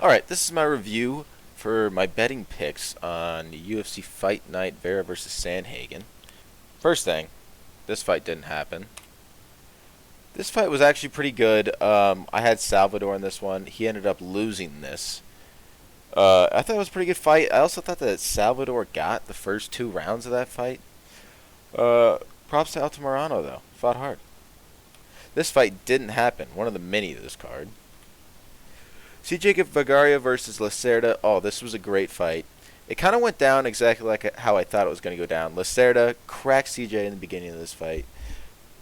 Alright, this is my review for my betting picks on UFC Fight Night Vera versus Sandhagen. First thing, this fight didn't happen. This fight was actually pretty good. I had Salvador in this one. He ended up losing this. I thought it was a pretty good fight. I also thought that Salvador got the first 2 rounds of that fight. Props to Altamirano, though. Fought hard. This fight didn't happen. One of the many of this card. CJ Vagaria versus Lacerda. Oh, this was a great fight. It kind of went down exactly like how I thought it was going to go down. Lacerda cracked CJ in the beginning of this fight.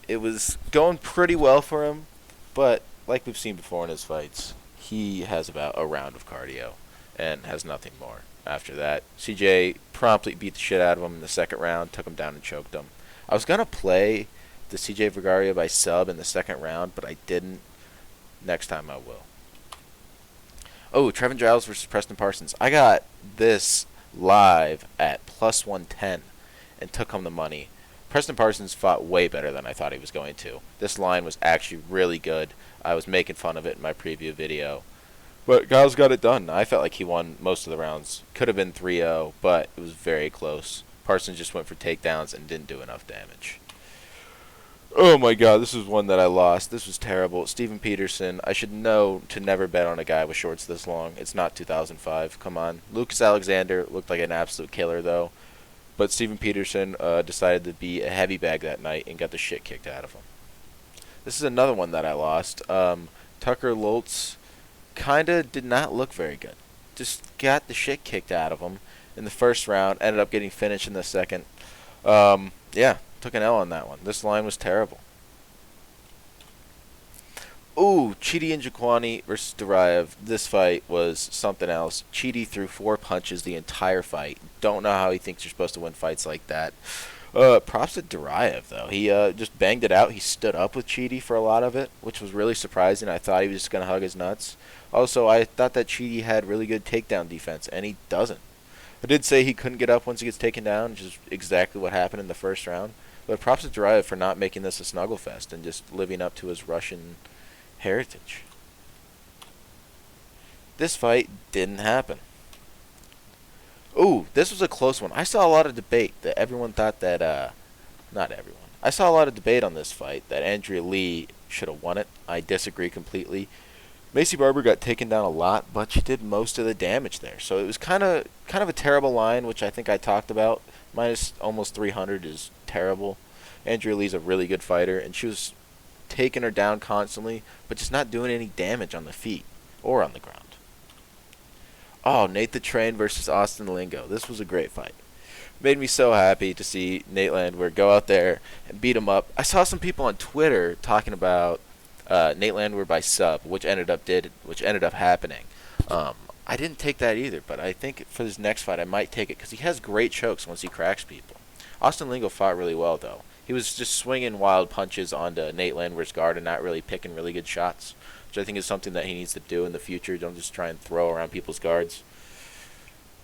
It was going pretty well for him, but like we've seen before in his fights, he has about a round of cardio and has nothing more. After that, CJ promptly beat the shit out of him in the second round, took him down and choked him. I was going to play the CJ Vagaria by sub in the second round, but I didn't. Next time I will. Oh, Trevin Giles versus Preston Parsons. I got this live at plus 110 and took home the money. Preston Parsons fought way better than I thought he was going to. This line was actually really good. I was making fun of it in my preview video. But Giles got it done. I felt like he won most of the rounds. Could have been 3-0, but it was very close. Parsons just went for takedowns and didn't do enough damage. Oh my god, this was one that I lost. This was terrible. Steven Peterson. I should know to never bet on a guy with shorts this long. It's not 2005. Come on. Lucas Alexander looked like an absolute killer, though. But Steven Peterson decided to be a heavy bag that night and got the shit kicked out of him. This is another one that I lost. Tucker Loltz kind of did not look very good. Just got the shit kicked out of him in the first round. Ended up getting finished in the second. Yeah. Took an L on that one. This line was terrible. Ooh, Chidi Njokuani versus Duraev. This fight was something else. Chidi threw 4 punches the entire fight. Don't know how he thinks you're supposed to win fights like that. Props to Duraev, though. He just banged it out. He stood up with Chidi for a lot of it, which was really surprising. I thought he was just going to hug his nuts. Also, I thought that Chidi had really good takedown defense, and he doesn't. I did say he couldn't get up once he gets taken down, which is exactly what happened in the first round. But props to Duraev for not making this a snuggle fest and just living up to his Russian heritage. This fight didn't happen. Ooh, this was a close one. I saw a lot of debate that everyone thought that, not everyone. I saw a lot of debate on this fight that Andrea Lee should have won it. I disagree completely. Macy Barber got taken down a lot, but she did most of the damage there. So it was kind of a terrible line, which I think I talked about. Minus almost 300 is terrible. Andrea Lee's a really good fighter, and she was taking her down constantly, but just not doing any damage on the feet or on the ground. Oh, Nate the Train versus Austin Lingo. This was a great fight. Made me so happy to see Nate Landwehr go out there and beat him up. I saw some people on Twitter talking about Nate Landwehr by sub, which ended up happening. I didn't take that either, but I think for this next fight I might take it because he has great chokes once he cracks people. Austin Lingo fought really well, though. He was just swinging wild punches onto Nate Landwehr's guard and not really picking really good shots, which I think is something that he needs to do in the future. Don't just try and throw around people's guards.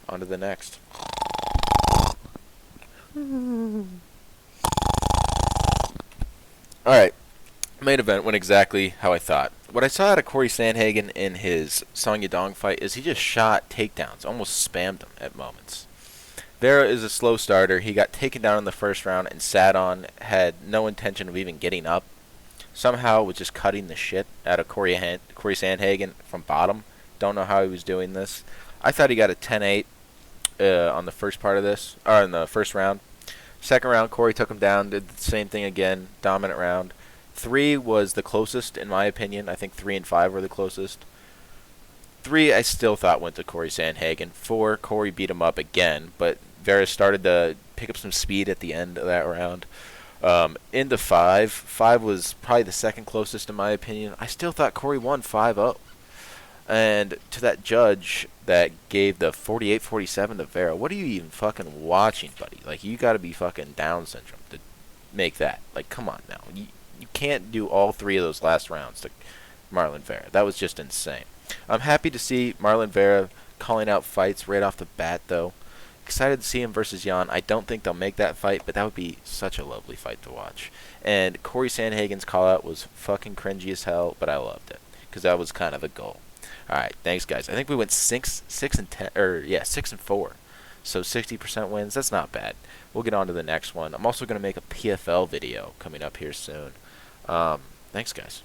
On to the next. Alright. Main event went exactly how I thought. What I saw out of Corey Sandhagen in his Song Yadong fight is he just shot takedowns, almost spammed them at moments. Vera is a slow starter. He got taken down in the first round and sat on, had no intention of even getting up. Somehow was just cutting the shit out of Corey Sandhagen from bottom. Don't know how he was doing this. I thought he got a 10-8 on the first part of this, or in the first round. Second round, Corey took him down, did the same thing again, dominant round. 3 was the closest, in my opinion. I think 3 and 5 were the closest. 3, I still thought went to Corey Sandhagen. 4, Corey beat him up again, but Vera started to pick up some speed at the end of that round. Into 5. 5 was probably the second closest, in my opinion. I still thought Corey won 5-0. And to that judge that gave the 48-47 to Vera, what are you even fucking watching, buddy? Like, you gotta be fucking Down syndrome to make that. Like, come on now. You can't do all 3 of those last rounds to Marlon Vera. That was just insane. I'm happy to see Marlon Vera calling out fights right off the bat, though. Excited to see him versus Jan. I don't think they'll make that fight, but that would be such a lovely fight to watch. And Corey Sandhagen's call out was fucking cringy as hell, but I loved it because that was kind of the goal. All right, thanks guys. I think we went 6 and 10, or yeah, 6 and 4. So 60% wins. That's not bad. We'll get on to the next one. I'm also gonna make a PFL video coming up here soon. Thanks guys.